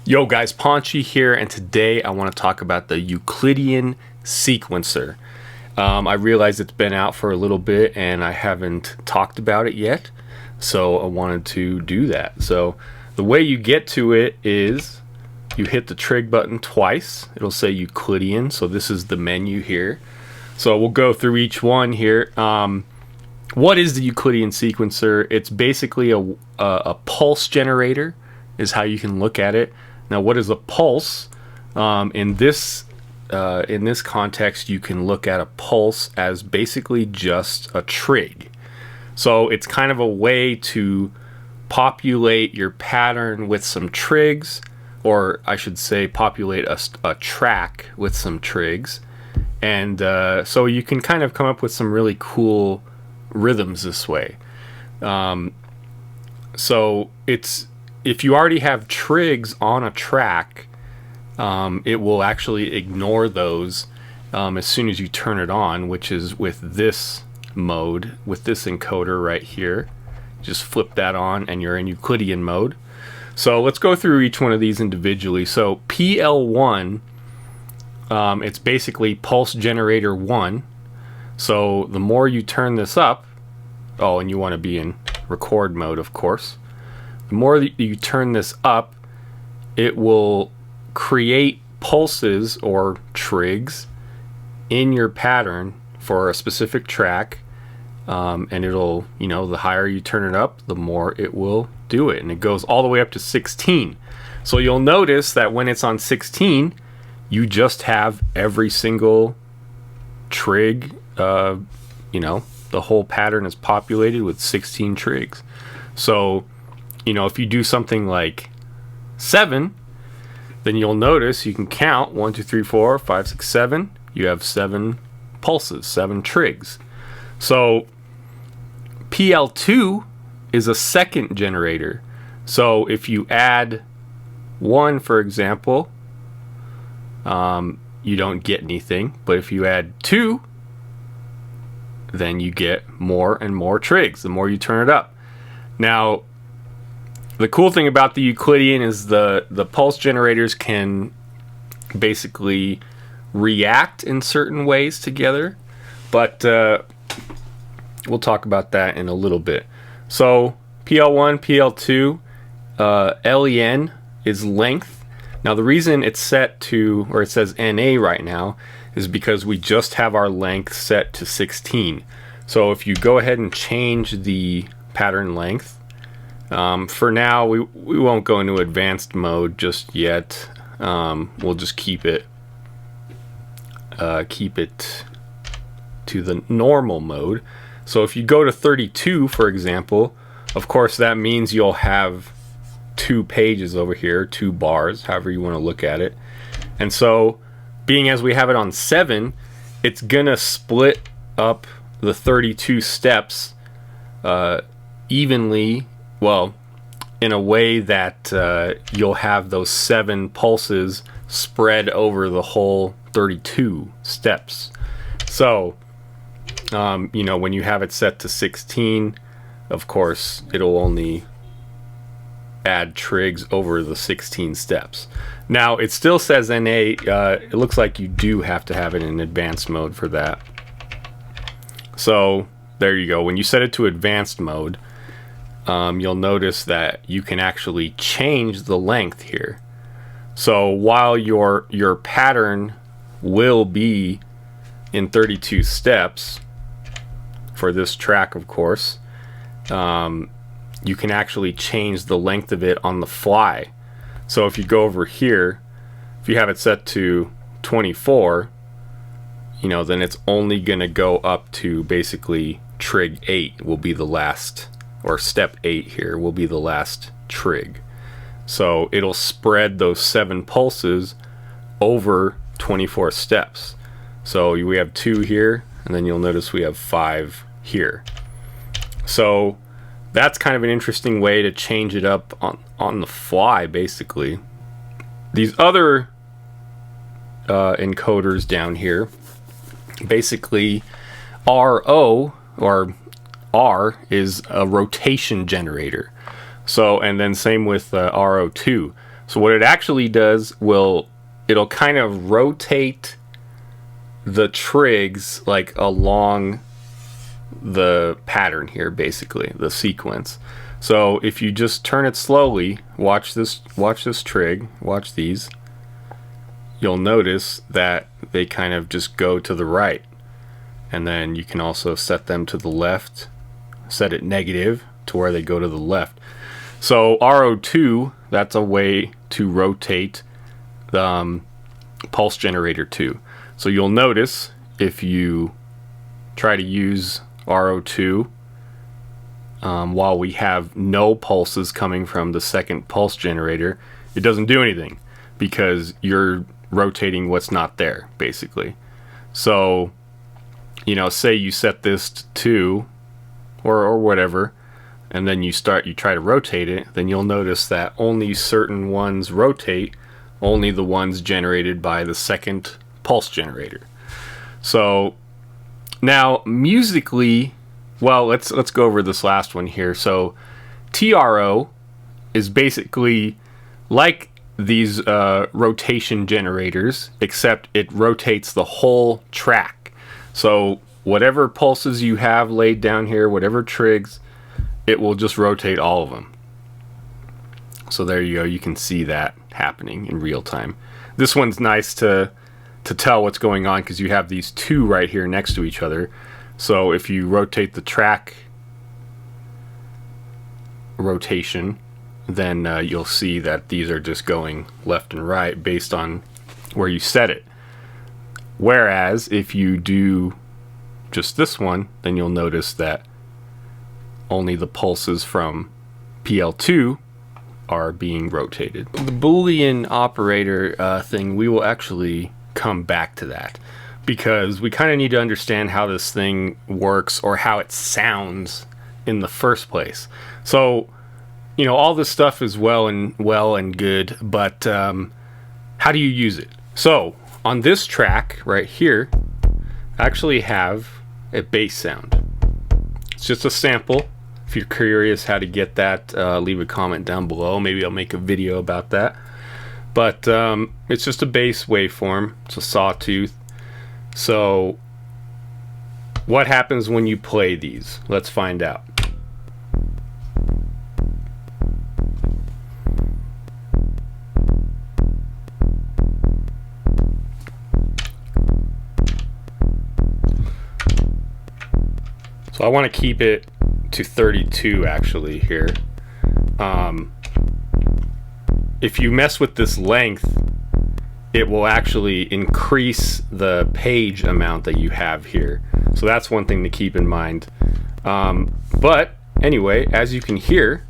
Yo guys, Paunchy here, and today I want to talk about the Euclidean sequencer. I realize it's been out for a little bit and I haven't talked about it yet, so I wanted to do that. So the way you get to it is you hit the trig button twice. It'll say Euclidean, so this is the menu here. So we'll go through each one here. What is the Euclidean sequencer? It's basically a pulse generator is how you can look at it. Now, what is a pulse? In this context, you can look at a pulse as basically just a trig. So it's kind of a way to populate your pattern with some trigs, or I should say populate a track with some trigs. And so you can kind of come up with some really cool rhythms this way. So it's, if you already have trigs on a track, it will actually ignore those as soon as you turn it on, which is with this mode, with this encoder right here. Just flip that on and you're in Euclidean mode. So let's go through each one of these individually. So PL1, it's basically pulse generator 1. So the more you turn this up, oh, and you want to be in record mode, of course. The more that you turn this up, it will create pulses or trigs in your pattern for a specific track, and it'll, you know, the higher you turn it up, the more it will do it, and it goes all the way up to 16. So you'll notice that when it's on 16, you just have every single trig, you know, the whole pattern is populated with 16 trigs. So, you know, if you do something like 7, then you'll notice you can count 1, 2, 3, 4, 5, 6, 7. You have 7 pulses, 7 trigs. So PL2 is a second generator. So if you add 1, for example, you don't get anything. But if you add 2, then you get more and more trigs the more you turn it up. Now, the cool thing about the Euclidean is the pulse generators can basically react in certain ways together, but we'll talk about that in a little bit. So PL1, PL2, LEN is length. Now the reason it's set to, or it says NA right now, is because we just have our length set to 16. So if you go ahead and change the pattern length, for now, we won't go into advanced mode just yet. We'll just keep it to the normal mode. So if you go to 32, for example, of course that means you'll have 2 pages over here, 2 bars, however you want to look at it. And so, being as we have it on 7, it's gonna split up the 32 steps evenly. Well, in a way that you'll have those 7 pulses spread over the whole 32 steps. So, you know, when you have it set to 16, of course, it'll only add trigs over the 16 steps. Now, it still says NA. It looks like you do have to have it in advanced mode for that. So, there you go. When you set it to advanced mode, you'll notice that you can actually change the length here. So while your pattern will be in 32 steps for this track, of course, you can actually change the length of it on the fly. So if you go over here, if you have it set to 24, you know, then it's only gonna go up to basically trig 8 will be the last, or step 8 here will be the last trig. So it'll spread those 7 pulses over 24 steps. So we have 2 here, and then you'll notice we have 5 here. So that's kind of an interesting way to change it up on the fly, basically. These other encoders down here, basically RO, or R, is a rotation generator. So, and then same with RO2. So what it actually does it'll kind of rotate the trigs like along the pattern here, basically the sequence. So if you just turn it slowly, watch this trig, watch these, you'll notice that they kind of just go to the right. And then you can also set them to the left, set it negative to where they go to the left. So RO2, that's a way to rotate the pulse generator 2. So you'll notice if you try to use RO2 while we have no pulses coming from the second pulse generator, it doesn't do anything because you're rotating what's not there, basically. So, you know, say you set this to 2 or whatever, and then you try to rotate it, then you'll notice that only certain ones rotate, only the ones generated by the second pulse generator. So now musically, well, let's go over this last one here. So TRO is basically like these rotation generators, except it rotates the whole track. So whatever pulses you have laid down here, whatever trigs, it will just rotate all of them. So there you go, you can see that happening in real time. This one's nice to tell what's going on because you have these two right here next to each other. So if you rotate the track rotation, then you'll see that these are just going left and right based on where you set it. Whereas if you do just this one, then you'll notice that only the pulses from PL2 are being rotated. The Boolean operator thing, we will actually come back to that because we kind of need to understand how this thing works or how it sounds in the first place. So, you know, all this stuff is well and good, but how do you use it? So on this track right here, I actually have a bass sound. It's just a sample. If you're curious how to get that, leave a comment down below. Maybe I'll make a video about that. But it's just a bass waveform. It's a sawtooth. So what happens when you play these? Let's find out. So I want to keep it to 32 actually here. If you mess with this length, it will actually increase the page amount that you have here. So that's one thing to keep in mind. But anyway, as you can hear,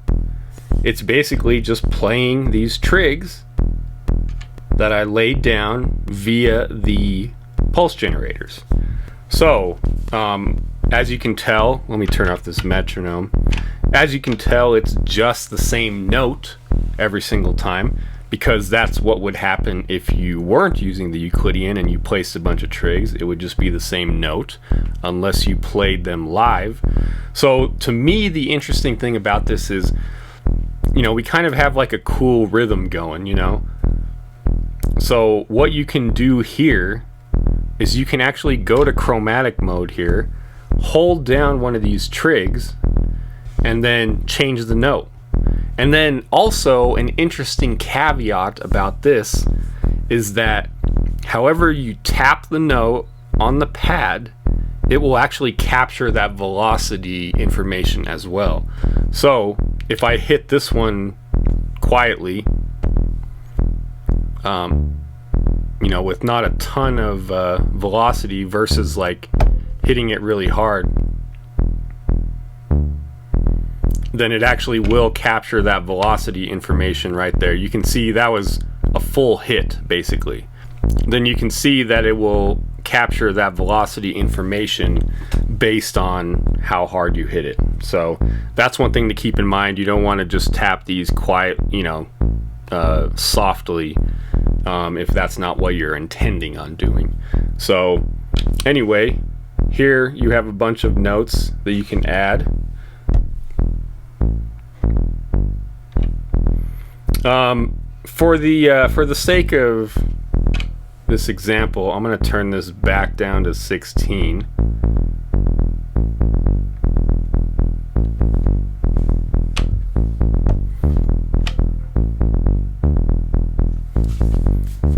it's basically just playing these trigs that I laid down via the pulse generators. So as you can tell, let me turn off this metronome. As you can tell, it's just the same note every single time, because that's what would happen if you weren't using the Euclidean and you placed a bunch of trigs. It would just be the same note unless you played them live. So to me, the interesting thing about this is, you know, we kind of have like a cool rhythm going, you know. So what you can do here is you can actually go to chromatic mode here, hold down one of these trigs, and then change the note. And then also an interesting caveat about this is that however you tap the note on the pad, it will actually capture that velocity information as well. So if I hit this one quietly, you know, with not a ton of velocity versus like hitting it really hard, then it actually will capture that velocity information right there. You can see that was a full hit basically. Then you can see that it will capture that velocity information based on how hard you hit it. So that's one thing to keep in mind. You don't want to just tap these quiet, you know, softly if that's not what you're intending on doing. So anyway, here you have a bunch of notes that you can add. for the sake of this example, I'm going to turn this back down to 16.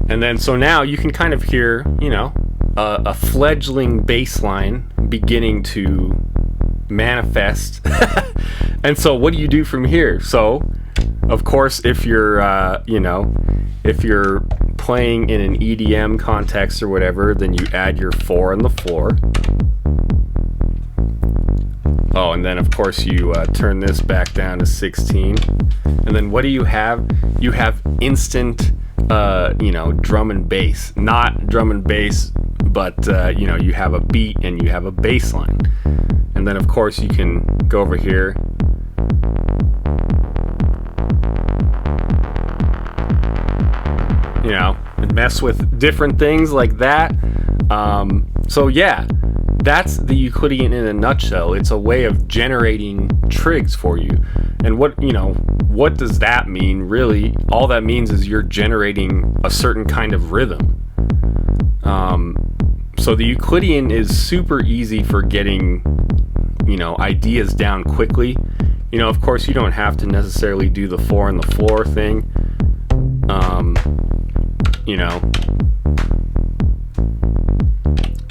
And then so now you can kind of hear, you know, a fledgling bass line beginning to manifest. And so what do you do from here? So of course, if you're you know, if you're playing in an EDM context or whatever, then you add your 4 on the floor. Oh, and then of course you turn this back down to 16. And then what do you have? You have instant you know, drum and bass. Not drum and bass, but you know, you have a beat and you have a bass line. And then of course you can go over here, you know, and mess with different things like that. So yeah, that's the Euclidean in a nutshell. It's a way of generating trigs for you. And what, you know, what does that mean? Really, all that means is you're generating a certain kind of rhythm. So the Euclidean is super easy for getting, you know, ideas down quickly. You know, of course, you don't have to necessarily do the 4 on the floor thing. You know,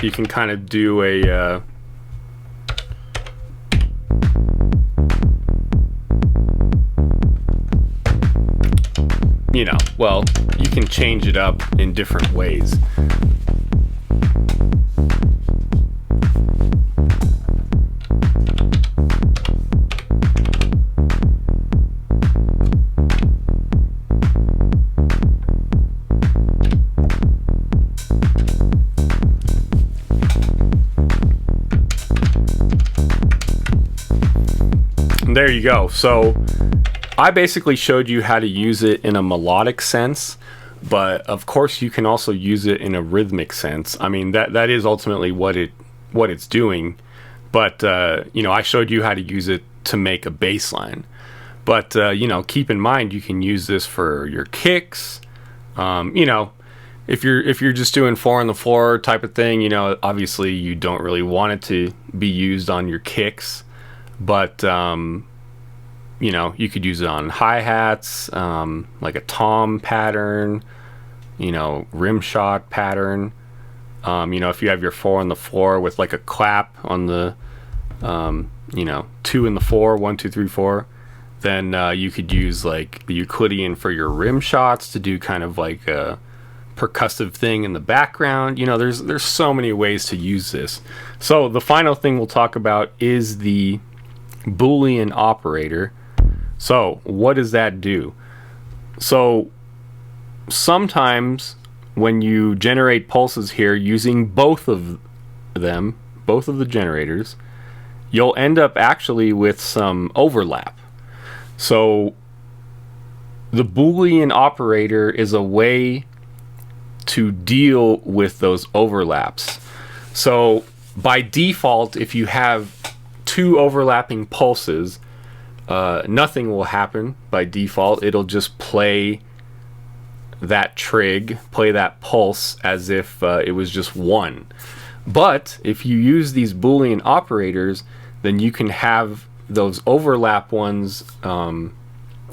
you can kind of do a you know, well, you can change it up in different ways. And there you go. So I basically showed you how to use it in a melodic sense, but of course you can also use it in a rhythmic sense. I mean, that is ultimately what it's doing. But you know, I showed you how to use it to make a bass line. But you know, keep in mind you can use this for your kicks. You know, if you're just doing 4 on the floor type of thing, you know, obviously you don't really want it to be used on your kicks. But you know, you could use it on hi-hats, like a tom pattern, you know, rim shot pattern. You know, if you have your 4 on the floor with like a clap on the, you know, 2 in the 4, 1, 2, 3, 4, then you could use like the Euclidean for your rim shots to do kind of like a percussive thing in the background. You know, there's so many ways to use this. So the final thing we'll talk about is the Boolean operator. So what does that do? So sometimes when you generate pulses here using both of them, both of the generators, you'll end up actually with some overlap. So the Boolean operator is a way to deal with those overlaps. So by default, if you have 2 overlapping pulses, nothing will happen by default. It'll just play that trig, play that pulse as if it was just 1. But if you use these Boolean operators, then you can have those overlap ones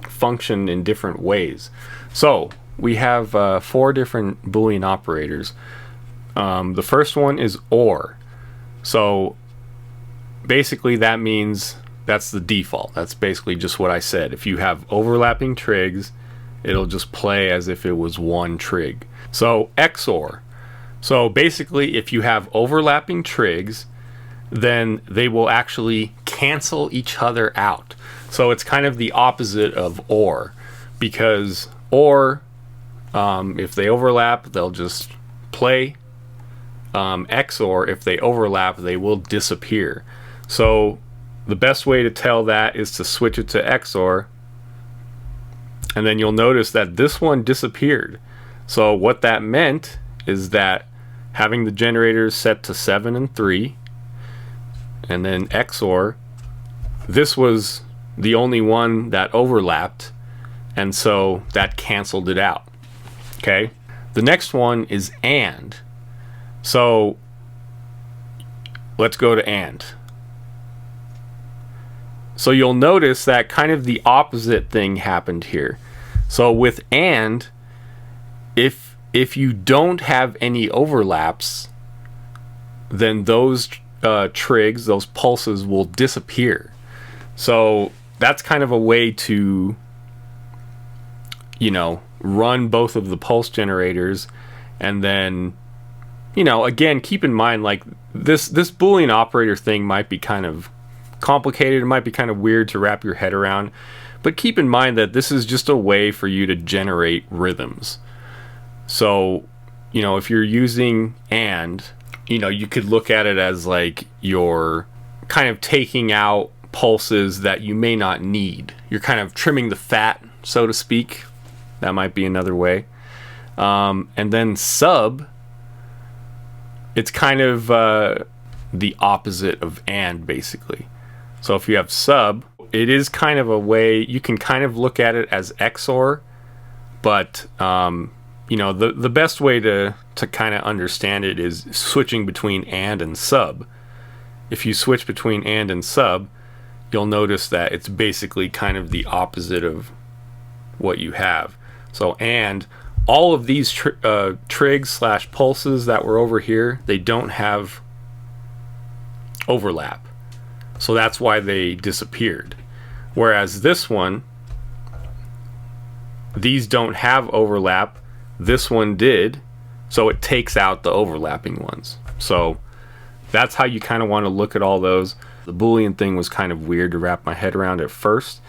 function in different ways. So we have 4 different Boolean operators. The first one is OR. So basically that means that's the default. That's basically just what I said. If you have overlapping trigs, it'll just play as if it was 1 trig. So XOR. So basically if you have overlapping trigs, then they will actually cancel each other out. So it's kind of the opposite of OR, because OR, if they overlap, they'll just play. XOR, if they overlap, they will disappear. So the best way to tell that is to switch it to XOR, and then you'll notice that this one disappeared. So what that meant is that having the generators set to 7 and 3, and then XOR, this was the only one that overlapped, and so that canceled it out. Okay, the next one is and. So let's go to and. So you'll notice that kind of the opposite thing happened here. So with and, if you don't have any overlaps, then those trigs, those pulses, will disappear. So that's kind of a way to, you know, run both of the pulse generators, and then, you know, again, keep in mind, like, this Boolean operator thing might be kind of complicated. It might be kind of weird to wrap your head around, but keep in mind that this is just a way for you to generate rhythms. So, you know, if you're using and, you know, you could look at it as like you're kind of taking out pulses that you may not need. You're kind of trimming the fat, so to speak. That might be another way. And then sub, it's kind of the opposite of and, basically. So if you have sub, it is kind of a way, you can kind of look at it as XOR, but you know, the best way to kind of understand it is switching between and sub. If you switch between and sub, you'll notice that it's basically kind of the opposite of what you have. So and all of these trigs slash pulses that were over here, they don't have overlap. So that's why they disappeared. Whereas this one, these don't have overlap. This one did, so it takes out the overlapping ones. So that's how you kind of want to look at all those. The Boolean thing was kind of weird to wrap my head around at first,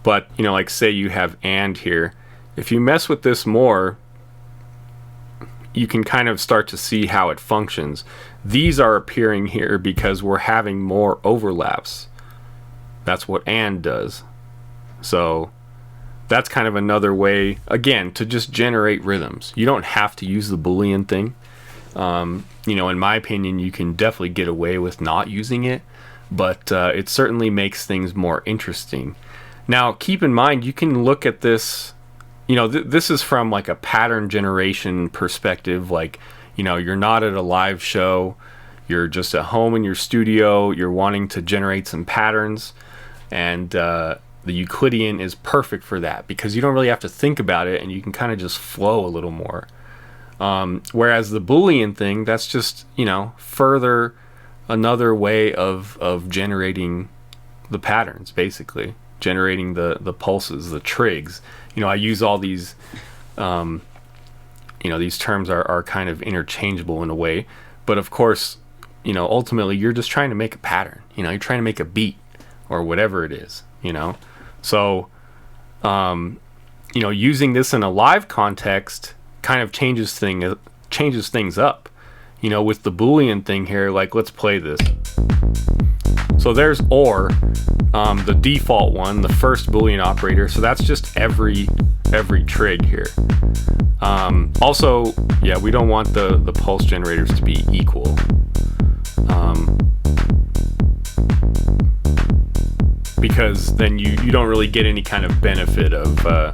but, you know, like, say you have and here. If you mess with this more, you can kind of start to see how it functions. These are appearing here because we're having more overlaps. That's what and does. So that's kind of another way, again, to just generate rhythms. You don't have to use the Boolean thing. You know, in my opinion, you can definitely get away with not using it, but it certainly makes things more interesting. Now, keep in mind, you can look at this, you know, this is from like a pattern generation perspective. Like, you know, you're not at a live show, you're just at home in your studio, you're wanting to generate some patterns, and the Euclidean is perfect for that because you don't really have to think about it and you can kind of just flow a little more. Whereas the Boolean thing, that's just, you know, further another way of generating the patterns, basically generating the pulses, the trigs. You know, I use all these, you know, these terms are kind of interchangeable in a way, but of course, you know, ultimately you're just trying to make a pattern. You know, you're trying to make a beat or whatever it is, you know. So, you know, using this in a live context kind of changes things up. You know, with the Boolean thing here, like, let's play this. So there's or, the default one, the first Boolean operator. So that's just every trig here. Also, yeah, we don't want the pulse generators to be equal. Because then you don't really get any kind of benefit of the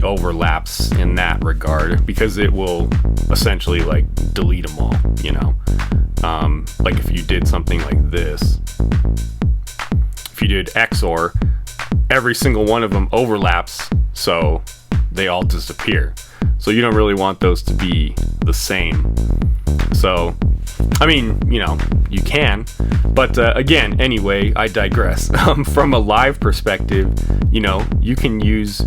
overlaps in that regard, because it will essentially like delete them all, you know. Like if you did something like this, if you did XOR, every single one of them overlaps, so they all disappear. So you don't really want those to be the same. So, I mean, you know, you can, but again, anyway, I digress. From a live perspective, you know, you can use,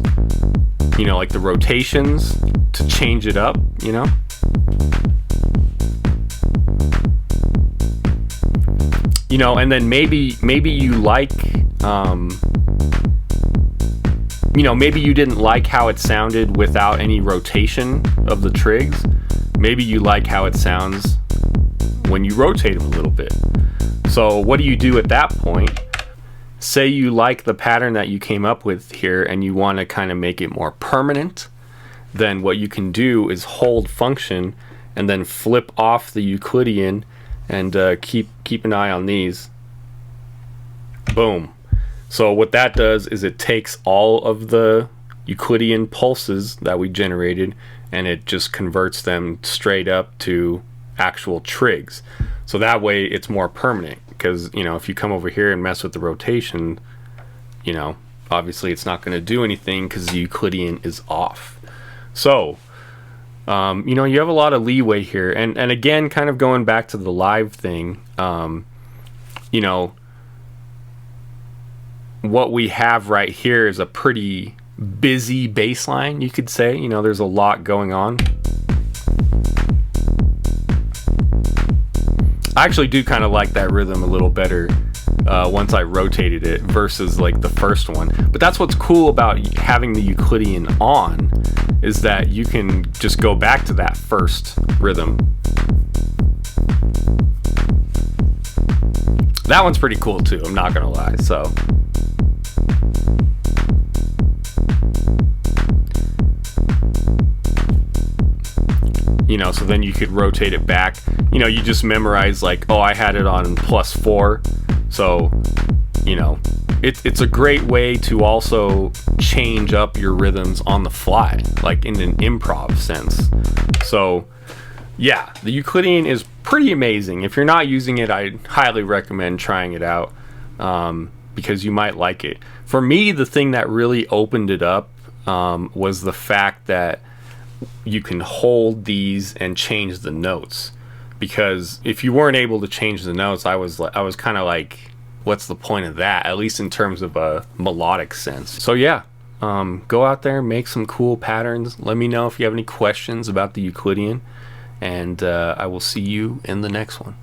you know, like the rotations to change it up, you know. You know, and then maybe you like, you know, maybe you didn't like how it sounded without any rotation of the trigs. Maybe you like how it sounds when you rotate them a little bit. So what do you do at that point? Say you like the pattern that you came up with here and you want to kind of make it more permanent, then what you can do is hold function and then flip off the Euclidean and keep an eye on these. Boom. So what that does is it takes all of the Euclidean pulses that we generated and it just converts them straight up to actual trigs. So that way it's more permanent, because you know, if you come over here and mess with the rotation, you know, obviously it's not going to do anything because the Euclidean is off. So you know, you have a lot of leeway here, and again, kind of going back to the live thing, you know, what we have right here is a pretty busy bass line, you could say. You know, there's a lot going on. I actually do kind of like that rhythm a little better once I rotated it versus like the first one. But that's what's cool about having the Euclidean on, is that you can just go back to that first rhythm. That one's pretty cool too, I'm not gonna lie. So you know, so then you could rotate it back. You know, you just memorize like, oh, I had it on +4. So, you know, it's a great way to also change up your rhythms on the fly, like in an improv sense. So, yeah, the Euclidean is pretty amazing. If you're not using it, I highly recommend trying it out, because you might like it. For me, the thing that really opened it up was the fact that you can hold these and change the notes. Because if you weren't able to change the notes, I was kind of like, what's the point of that? At least in terms of a melodic sense. So yeah, go out there, make some cool patterns. Let me know if you have any questions about the Euclidean, and I will see you in the next one.